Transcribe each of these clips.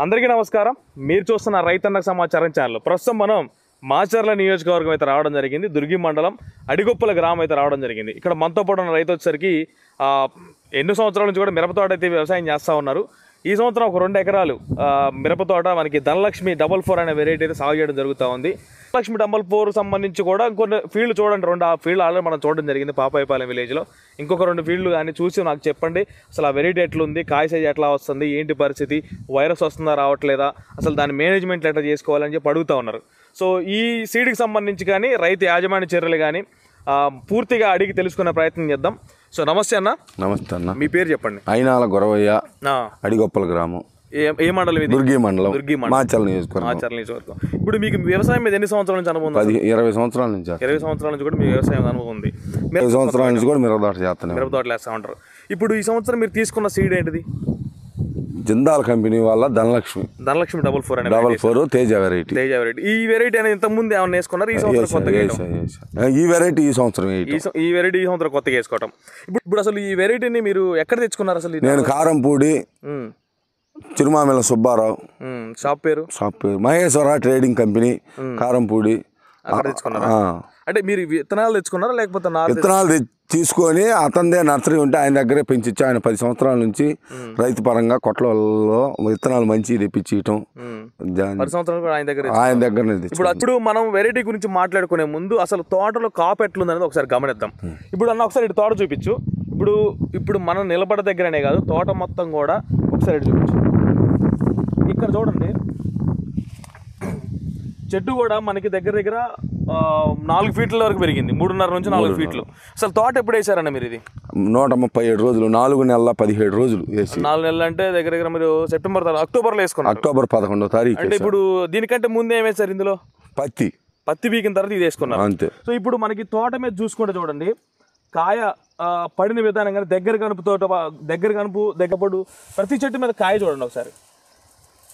అందరికీ నమస్కారం. మీరు చూస్తున్న రైతన్న సమాచారం ఛానల్. ప్రస్తుతం మనం మాచర్ల నియోజకవర్గం అయితే రావడం జరిగింది. దుర్గి మండలం అడిగొప్పల గ్రామం అయితే రావడం జరిగింది. ఇక్కడ మనతో పాటు ఉన్న రైతు వచ్చేసరికి ఎన్నో సంవత్సరాల నుంచి కూడా మిరపతోట అయితే వ్యవసాయం చేస్తూ ఉన్నారు. ఈ సంవత్సరం ఒక 2 ఎకరాలు మిరపతోట మనకి ధనలక్ష్మి 44 అనే వెరైటీ అయితే సాగు చేయడం జరుగుతూ ఉంది. ధనలక్ష్మి 44 సంబంధించి కూడా ఇంకొన్ని ఫీల్డ్ చూడండి, 2 ఫీల్డ్ ఆల్రెడీ మనం చూడడం జరిగింది పాపాయపాలెం విలేజ్లో. ఇంకొక 2 ఫీల్డ్లు కానీ చూసి నాకు చెప్పండి, అసలు ఆ వెరైటీ ఎట్లుంది, కాయ సైజ్ ఎట్లా వస్తుంది, ఏంటి పరిస్థితి, వైరస్ వస్తుందా రావట్లేదా, అసలు దాని మేనేజ్మెంట్ ఎట్లా చేసుకోవాలని చెప్పి అడుగుతూ ఉన్నారు. సో ఈ సీడ్కి సంబంధించి కానీ రైతు యాజమాన్య చర్యలు కానీ పూర్తిగా అడిగి తెలుసుకునే ప్రయత్నం చేద్దాం. సో నమస్తే అన్న. నమస్తే అన్న. మీ పేరు చెప్పండి. అయినాల గొరవయ్య, అడిగొప్పల గ్రామం, ఏ మండలం ఇది? దుర్గి మండలం, మాచర్ల నియోజకవర్గం. ఇప్పుడు మీకు వ్యవసాయం మీద ఎన్ని సంవత్సరాల నుంచి అనుభవం? 20 సంవత్సరాల నుంచి. 20 సంవత్సరాల నుంచి కూడా మీ వ్యవసాయం అనుభవం ఉంది. 20 సంవత్సరాల నుంచి కూడా మిరపతోట చేస్తాను. మిరపతోటలు వేస్తూ ఉంటారు. ఇప్పుడు ఈ సంవత్సరం మీరు తీసుకున్న సీడ్ ఏంటిది? జిందాల్ కంపెనీ వాళ్ళ ధనలక్ష్మి 44 అనే 44 తేజ వెరైటీ. ఈ వెరైటీ అనేది ఇంతకు ముందు ఏమైనా వేసుకున్నారు? ఈ సంవత్సరం కొత్తగా ఈ వెరైటీ ఈ సంవత్సరం ఈ వెరైటీ ఈ సంవత్సరం కొత్తగా వేసుకోవటం. ఇప్పుడు అసలు ఈ వెరైటీని మీరు ఎక్కడ తెచ్చుకున్నారు? అసలు నేను కారంపూడి చిరుమామిల సుబ్బారావు, షాప్ పేరు మహేశ్వర ట్రేడింగ్ కంపెనీ, కారంపూడి. అక్కడ తెచ్చుకున్నారా? అంటే మీరు విత్తనాలు తెచ్చుకున్నారా లేకపోతే విత్తనాలు తీసుకొని అతనిదే నర్సరీ ఉంటే ఆయన దగ్గరే పెంచిచ్చు. ఆయన 10 సంవత్సరాల నుంచి రైతు పరంగా కొట్లలో విత్తనాలు మంచి తెప్పించడం ఆయన దగ్గర. ఇప్పుడు మనం వెరైటీ గురించి మాట్లాడుకునే ముందు అసలు తోటలో కాపు ఎట్లుందనేది ఒకసారి గమనిద్దాం. ఇప్పుడు అన్న ఒకసారి ఇటు తోట చూపించు. ఇప్పుడు మనం నిలబడ దగ్గరనే కాదు, తోట మొత్తం కూడా ఒకసారి ఇటు చూపించు. ఇక్కడ చూడండి, చెట్టు కూడా మనకి దగ్గర 4 ఫీట్ల వరకు పెరిగింది. 3.5 నుంచి 4 ఫీట్లు. అసలు తోట ఎప్పుడు వేసారన్న మీరు? ఇది 137 రోజులు, 4 నెలల 17 రోజులు వేసి. 4 నెలలు అంటే దగ్గర మీరు అక్టోబర్లో వేసుకున్నారు. అక్టోబర్ 11వ తారీఖు. అంటే ఇప్పుడు దీనికంటే ముందు ఏం వేసారు ఇందులో? పత్తి పీకిన తర్వాత ఇది వేసుకున్నారు అంతే. సో ఇప్పుడు మనకి తోట మీద చూసుకుంటే చూడండి, కాయ పడిన విధానం కానీ దగ్గర దగ్గరపడు ప్రతి చెట్టు మీద కాయ చూడండి ఒకసారి.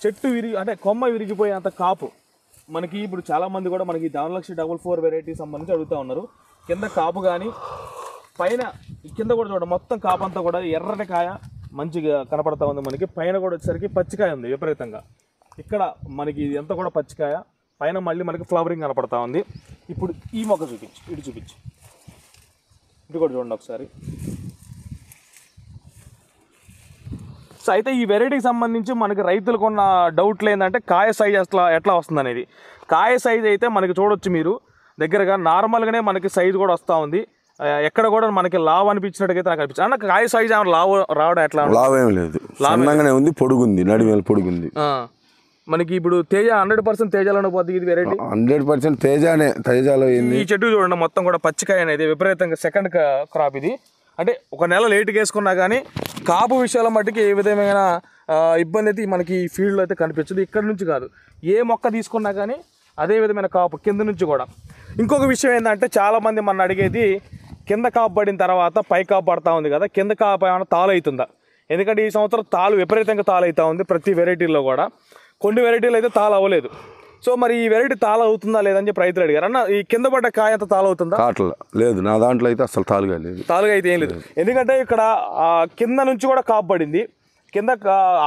చెట్టు అంటే కొమ్మ విరిగిపోయే అంత కాపు మనకి. ఇప్పుడు చాలా మంది కూడా మనకి ధనలక్ష్మి 44 వెరైటీ సంబంధించి అడుగుతూ ఉన్నారు. కింద కాపు కానీ పైన కింద కూడా చూడండి, మొత్తం కాపు అంతా కూడా ఎర్రటి కాయ మంచిగా కనపడతా ఉంది మనకి. పైన కూడా వచ్చేసరికి పచ్చికాయ ఉంది విపరీతంగా. ఇక్కడ మనకి ఇది ఎంత కూడా పచ్చికాయ, పైన మళ్ళీ మనకి ఫ్లవరింగ్ కనపడతా ఉంది. ఇప్పుడు ఈ మొక్క చూపించు, ఇటు చూపించు, ఇటు కూడా చూడండి ఒకసారి. సో అయితే ఈ వెరైటీకి సంబంధించి మనకి రైతులకు ఉన్న డౌట్లు ఏంటంటే కాయ సైజ్ ఎట్లా వస్తుంది అనేది. కాయ సైజ్ అయితే మనకి చూడొచ్చు మీరు, దగ్గరగా నార్మల్గానే మనకి సైజ్ కూడా వస్తూ ఉంది. ఎక్కడ కూడా మనకి లావ్ అనిపించినట్టుగా నాకు అనిపించింది. అన్న కాయ సైజ్ ఏమైనా లావ్ రావడం ఎట్లా? లావ్ ఏం లేదు, సన్నగానే ఉంది, పొడుగుంది, నడిమేల పొడుగుంది. మనకి ఇప్పుడు తేజ 100% తేజాలను పోతుంది ఇది వెరైటీ. 100% తేజాలో ఈ చెట్టు చూడండి మొత్తం కూడా పచ్చికాయ అనేది విపరీతంగా సెకండ్ క్రాప్ ఇది. అంటే 1 నెల లేట్గా వేసుకున్నా కానీ కాపు విషయాల మట్టుకి ఏ విధమైన ఇబ్బంది అయితే మనకి ఈ ఫీల్డ్లో అయితే కనిపించదు. ఇక్కడ నుంచి కాదు, ఏ మొక్క తీసుకున్నా కానీ అదే విధమైన కాపు కింద నుంచి కూడా. ఇంకొక విషయం ఏంటంటే చాలామంది మన అడిగేది, కింద కాపు పడిన తర్వాత పై కాపు పడతా ఉంది కదా, కింద కాపు ఏమైనా తాలు అవుతుందా? ఎందుకంటే ఈ సంవత్సరం తాలు విపరీతంగా తాలు అవుతూ ఉంది ప్రతి వెరైటీలో కూడా. కొన్ని వెరైటీలు అయితే తాలు అవ్వలేదు. సో మరి ఈ వెరైటీ తాళ అవుతుందా లేదని చెప్పి రైతులు అడిగారు. అన్న ఈ కింద పడ్డ కాయ అంత తాళ అవుతుందా? లేదు, నా దాంట్లో అయితే అసలు తాలుగా లేదు. తాలుగా అయితే ఏం లేదు, ఎందుకంటే ఇక్కడ కింద నుంచి కూడా కాపు పడింది. కింద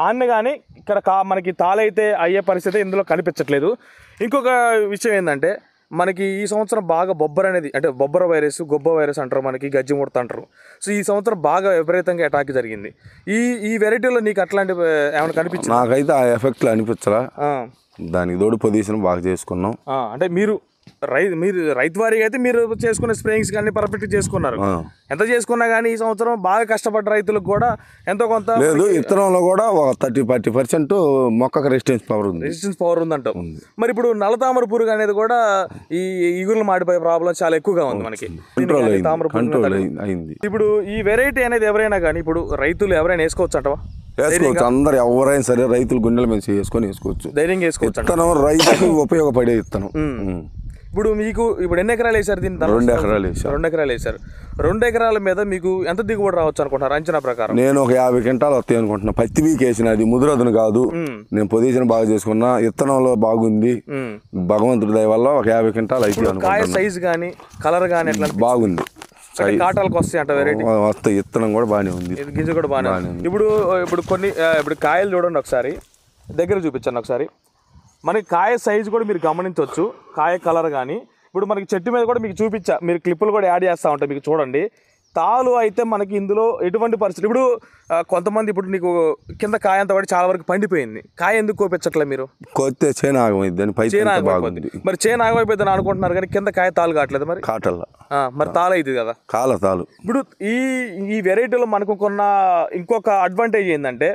ఆన్న కానీ ఇక్కడ మనకి తాళైతే అయ్యే పరిస్థితి ఇందులో కనిపించట్లేదు. ఇంకొక విషయం ఏంటంటే మనకి ఈ సంవత్సరం బాగా బొబ్బర అనేది, అంటే బొబ్బర వైరస్, గొబ్బ వైరస్ అంటారు, మనకి గజ్జి ముడత అంటారు. సో ఈ సంవత్సరం బాగా విపరీతంగా అటాక్ జరిగింది. ఈ వెరైటీలో నీకు అట్లాంటి ఏమైనా కనిపించింది? నాకైతే ఆ ఎఫెక్ట్లు అనిపించరా. దానికి తోడు పొజిషన్ బాగా చేసుకున్నాం. అంటే మీరు రైతు వారిగా అయితే మీరు చేసుకునే స్ప్రేయింగ్స్ కానీ పర్ఫెక్ట్ చేసుకున్నారు. ఎంత చేసుకున్నా కానీ ఈ సంవత్సరం బాగా కష్టపడ్డ రైతులకు కూడా ఎంతో కొంత లేదు. విత్తనంలో కూడా 30-40% మొక్కకు రెసిస్టెన్స్ పవర్ ఉందంట. మరి ఇప్పుడు నల్లతామర పురుగు అనేది కూడా ఈ ఈగులు మాడిపోయే ప్రాబ్లం చాలా ఎక్కువగా ఉంది మనకి. కంట్రోల్ అయింది. ఇప్పుడు ఈ వెరైటీ అనేది ఎవరైనా కానీ ఇప్పుడు రైతులు ఎవరైనా వేసుకోవచ్చు అంటవా? వేసుకోవచ్చు, అందరు ఎవరైనా సరే రైతులు గుండెల మీద వేసుకొని వేసుకోవచ్చు, ధైర్యంగా వేసుకోవచ్చు. విత్తనం రైతుకు ఉపయోగపడే విత్తనం. ఇప్పుడు మీకు ఎన్ని ఎకరాలు వేసారు దీన్ని? 2 ఎకరాలు వేసారు. 2 ఎకరాలు వేసారు. 2 ఎకరాల మీద మీకు ఎంత దిగుబడి రావచ్చు అనుకుంటారు అంచనా ప్రకారం? నేను ఒక 50 క్వింటాలు వస్తాయి అనుకుంటున్నా. పత్తి వీక్ వేసిన, అది ముదురదును కాదు. నేను పొజిషన్ బాగా చేసుకున్నా, విత్తనంలో బాగుంది, భగవంతుడి దయ వల్ల ఒక 50 క్వింటాలు అయితే. కాయ సైజ్ కానీ కలర్ కానీ ఎట్లా బాగుంది. కాటాలకు వస్తాయి అంట వెరైటీ. వస్తాయి, విత్తనం కూడా బాగానే ఉంది, గింజ కూడా బాగానే ఉంది. ఇప్పుడు కాయలు చూడండి ఒకసారి. దగ్గర చూపించండి ఒకసారి. మనకి కాయ సైజు కూడా మీరు గమనించవచ్చు, కాయ కలర్ కానీ. ఇప్పుడు మనకి చెట్టు మీద కూడా మీకు చూపించా, మీరు క్లిప్పులు కూడా యాడ్ చేస్తూ ఉంటాయి, మీకు చూడండి. తాలు అయితే మనకి ఇందులో ఎటువంటి పరిస్థితి, ఇప్పుడు కొంతమంది ఇప్పుడు నీకు కింద కాయ అంతా పడి చాలా వరకు పండిపోయింది, కాయ ఎందుకు కోపించట్లే మీరు? కొత్త చేను ఆగమైంది, చేను ఆగమైపోద్ది. మరి చేను ఆగమైపోద్దని అనుకుంటున్నారు కానీ కింద కాయ తాలు కావట్లేదు, మరి కాటల్లా మరి తాలు అవుతుంది కదా, తాలు. ఇప్పుడు ఈ వెరైటీలో మనకు కొన్న ఇంకొక అడ్వాంటేజ్ ఏంటంటే,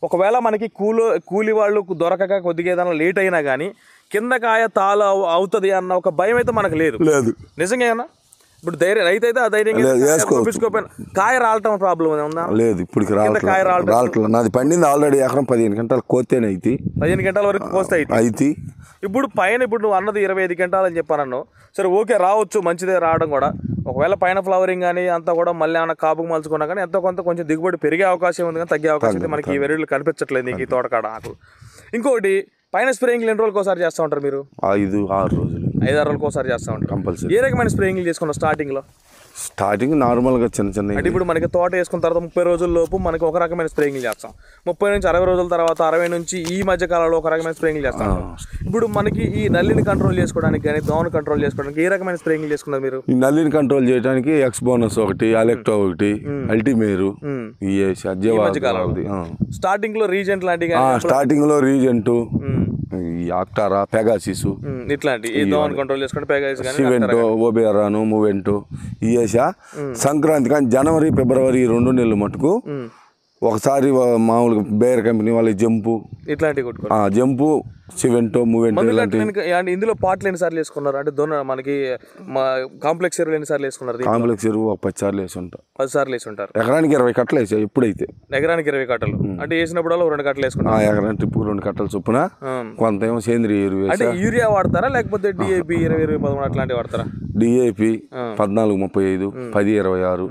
ఒకవేళ మనకి కూలి వాళ్ళు దొరకక కొద్దిగా ఏదైనా లేట్ అయినా కానీ కింద కాయ తాలు అవుతుంది అన్న ఒక భయం అయితే మనకు లేదు. నిజంగా ఏమన్నా ఇప్పుడు రైతు అయితే ఆ ధైర్యంగా కాయ రాలటం ప్రాబ్లం ఉందా? లేదు, ఇప్పుడు కాయ రాలటం. నాది పండింది ఆల్రెడీ ఎకరం 15 గంటలు కోతేనే అయితే 15 గంటల వరకు కోస్తే అయితే. ఇప్పుడు పైన ఇప్పుడు నువ్వు అన్నది 25 గంటలు అని చెప్పాను. సరే ఓకే, రావచ్చు, మంచిదే రావడం కూడా. ఒకవేళ పైన ఫ్లవరింగ్ కానీ అంతా కూడా మళ్ళీ ఏమైనా కాపుకు మలుచుకున్నా కానీ ఎంతో కొంత కొంచెం దిగుబడి పెరిగే అవకాశం ఉంది, కానీ తగ్గే అవకాశం అయితే మనకి ఈ వెరైటీలు కనిపించట్లేదు నీకు ఈ తోటకాడ నాకు. ఇంకోటి, పైన స్ప్రేయింగ్ ఎన్ని రోజులకు ఒకసారి చేస్తూ ఉంటారు మీరు? 5-6 రోజులు, 5-6 రోజులకు ఒకసారి చేస్తూ ఉంటారు కంపల్సరీ. ఏ రకమైన స్ప్రేయింగ్ చేసుకున్నాం స్టార్టింగ్లో? స్టార్టింగ్ నార్మల్గా చిన్న అంటే ఇప్పుడు మనకి తోట వేసుకున్న తర్వాత 30 రోజుల లోపు మనకి ఒక రకమైన స్ప్రేయింగ్ చేస్తాం, 30 నుంచి 60 రోజుల తర్వాత 60 నుంచి ఈ మధ్య కాలంలో ఒక రకమైన స్ప్రేయింగ్ చేస్తాం. ఇప్పుడు మనకి ఈ నల్లిని కంట్రోల్ చేసుకోవడానికి కానీ దోమను కంట్రోల్ చేసుకోవడానికి ఏ రకమైన స్ప్రేయింగ్ చేసుకున్నారు మీరు? ఈ నల్లిని కంట్రోల్ చేయడానికి ఎక్స్ బోనస్ ఒకటి, అలెక్టో ఒకటి, అల్టిమేరు, స్టార్టింగ్ లో రీజెంట్ లాంటి స్టార్టింగ్ లో రీజెంట్, ఆక్టారా, పెగాసిస్ ఇట్లాంటి దోమను కంట్రోల్ చేసుకుంటే పెగాసిస్, సివెంటో, ఓబేరాను, మూవెంటో ఇయేసా. సంక్రాంతి కానీ జనవరి ఫిబ్రవరి 2 నెలలు మటుకు ఒకసారి మామూలుగా బేర్ కంపెనీ వాళ్ళ జంపు ఇట్లాంటివి జంపు, సివెంటో, మూవెంటో. ఇందులో పాటలు ఎన్నిసార్లు వేసుకున్నారు? అంటే మనకి కాంప్లెక్స్ ఎరువులు ఎన్నిసార్లు వేసుకున్నారు? కాంప్లెక్స్ ఎరువు 10 సార్లు వేసి ఉంటారు. 10 సార్లు వేసి ఉంటారు. ఎకరానికి 20 కట్టలు వేసాయి. ఎప్పుడైతే ఎకరానికి 20 కట్టలు అంటే వేసినప్పుడు 2 కట్టలు వేసుకుంటారు. ఎకరానికి ట్రిప్పు 2 కట్టలు చొప్పున. కొంత ఏమో సేంద్రియ ఎరువు. అంటే యూరియా వాడతారా లేకపోతే డిఏపి 20-20-13 అట్లాంటివి వాడతారా? డిఏపి 14-35, 10-26,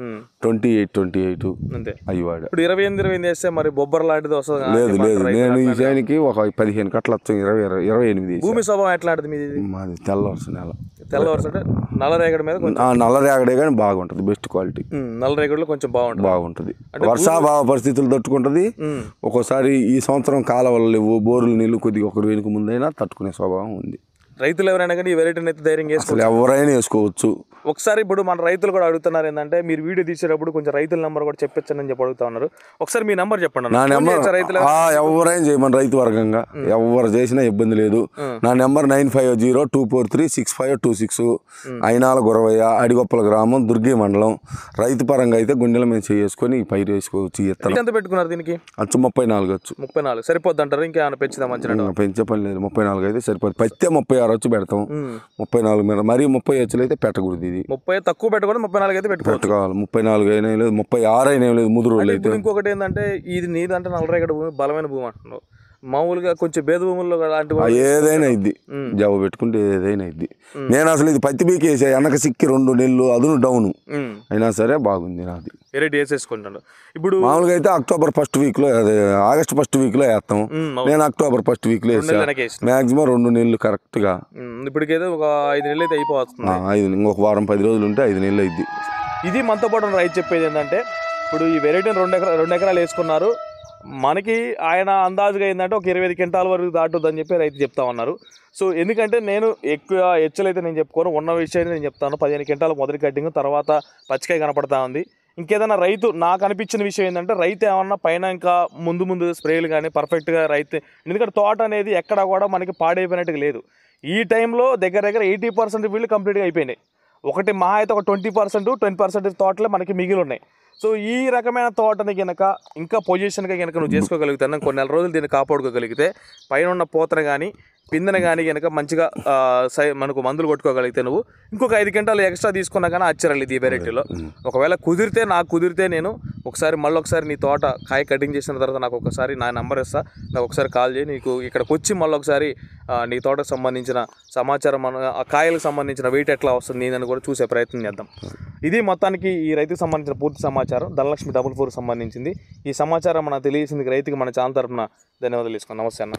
28-28 అంతే అవి వాడు. ఇప్పుడు 28 వేస్తే మరి బొబ్బర్ లాంటిది వస్తుంది? లేదు, నేను ఈ చేయడానికి ఒక 15 కట్టలు వస్తాయి. 28. భూమి స్వభావం ఎట్లాంటిది మీది? మాది తెల్లవర్స నేల. తెల్లవర్స అంటే నల్లరేగడి మీద నల్లరేగడే కానీ బాగుంటుంది, బెస్ట్ క్వాలిటీ. నల్లరేగడిలో కొంచెం బాగుంటుంది. వర్షాభావ పరిస్థితులు తట్టుకుంటది. ఒక్కోసారి ఈ సంవత్సరం కాలువలు లేవు, బోర్లు నీళ్లు కొద్దిగా ఒకరు వెనుక ముందైనా తట్టుకునే స్వభావం ఉంది. రైతులు ఎవరైనా కానీ ఈ వెరైటీని అయితే ధైర్యం చేసుకోవచ్చు, ఎవరైనా వేసుకోవచ్చు. ఒకసారి ఇప్పుడు మన రైతులు కూడా అడుగుతున్నారు ఏంటంటే, మీరు వీడియో తీసేటప్పుడు కొంచెం రైతుల నెంబర్ కూడా చెప్పొచ్చని చెప్పి అడుగుతా ఉన్నారు. ఒకసారి మీ నెంబర్ చెప్పండి. నా నెంబర్ ఎవరైనా చేయమని రైతు వర్గంగా ఎవరు చేసినా ఇబ్బంది లేదు. నా నెంబర్ 950224365226, అయినాల గురవయ్య, అడిగొప్పల గ్రామం, దుర్గి మండలం. రైతు పరంగా అయితే గుండెల మీద చేసుకొని పైరు వేసుకోవచ్చు. ఎంత పెట్టుకున్నారు దీనికి? 34 వచ్చు. 34 సరిపోద్ది అంటారు? ఇంకేమైనా పెంచుదా? మంచిగా పెంచే పని లేదు, 34 అయితే సరిపోతుంది. పత్తే 36 వచ్చి పెడతాం. 34 మీద మరి 30 వచ్చులు అయితే పెట్టకూడదు. ఇది 30 తక్కువ పెట్టకూడదు, 34 అయితే పెట్టుకోవాలి. 34 అయినా లేదు, 36 అయినా లేదు. ముదురు అయితే ఇంకొకటి ఏంటంటే, ఇది నీదంటే నల్లరేగడి భూమి, బలమైన భూమి అంటున్నావు. మామూలుగా కొంచెం బేద భూముల్లో ఏదైనా ఇద్ది, జవ పెట్టుకుంటే ఏదైనా ఇద్ది. నేను అసలు ఇది పత్తి బీకేసా, వెనక సిక్కి 2 నెలలు అదును డౌన్ అయినా సరే బాగుంది నాది. వెరైటీ వేసేసుకుంటాను. ఇప్పుడు మామూలుగా అయితే అక్టోబర్ 1st వీక్లో, అదే ఆగస్ట్ 1st వీక్లో వేస్తాం. నేను అక్టోబర్ 1st వీక్లో వేసా. మాక్సిమం 2 నెలలు కరెక్ట్ గా. ఇప్పటికైతే ఒక 5 నెలలు అయితే అయిపోతుంది. ఇంకొక వారం 10 రోజులు ఉంటే 5 నెలలు అయింది. ఇది మనతో పాటు రైతు చెప్పేది ఏంటంటే, ఇప్పుడు ఈ వెరైటీని 2 ఎకరాలు వేసుకున్నారు. మనకి ఆయన అందాజుగా ఏంటంటే ఒక 25 క్వింటాల వరకు దాటుద్దని చెప్పి రైతు చెప్తా ఉన్నారు. సో ఎందుకంటే నేను ఎక్కువ హెచ్చలైతే నేను చెప్పుకోను, ఉన్న విషయాన్ని నేను చెప్తాను. 15 క్వింటాల మొదటి కట్టింగ్, తర్వాత పచ్చికాయ కనపడతా ఉంది. ఇంకేదైనా రైతు నాకు అనిపించిన విషయం ఏంటంటే, రైతు ఏమన్నా పైన ఇంకా ముందు స్ప్రేలు కానీ పర్ఫెక్ట్గా రైతు, ఎందుకంటే తోట అనేది ఎక్కడ కూడా మనకి పాడైపోయినట్టుగా లేదు. ఈ టైంలో దగ్గర 80% వీళ్ళు కంప్లీట్గా అయిపోయినాయి. ఒకటి మహా అయితే ఒక 20% తోటలే మనకి మిగిలి ఉన్నాయి. సో ఈ రకమైన తోటని కనుక ఇంకా పొజిషన్గా కనుక నువ్వు చేసుకోగలుగుతాను, కొన్ని నెల రోజులు దీన్ని కాపాడుకోగలిగితే, పైన ఉన్న పూతను కానీ పిందెను కానీ కనుక మంచిగా మనకు మందులు కొట్టుకోగలిగితే, నువ్వు ఇంకొక 5 క్వింటాలు ఎక్స్ట్రా తీసుకున్నా కానీ ఆశ్చర్యాలు ఇది ఈ వెరైటీలో. ఒకవేళ కుదిరితే నేను మళ్ళొకసారి నీ తోట కాయ కటింగ్ చేసిన తర్వాత నాకు ఒకసారి నా నెంబర్ ఇస్తా, నాకు ఒకసారి కాల్ చేయి. నీకు ఇక్కడికి వచ్చి మళ్ళొకసారి నీ తోటకు సంబంధించిన సమాచారం, ఆ కాయలకు సంబంధించిన వెయిట్ ఎట్లా వస్తుంది నేను కూడా చూసే ప్రయత్నం చేద్దాం. ఇది మొత్తానికి ఈ రైతుకు సంబంధించిన పూర్తి సమాచారం, ధనలక్ష్మి 44 సంబంధించింది. ఈ సమాచారం మనకు తెలియజేసింది రైతుకి మన ఛానల్ తరఫున ధన్యవాదాలు తీసుకున్నాం. నమస్తే అన్న.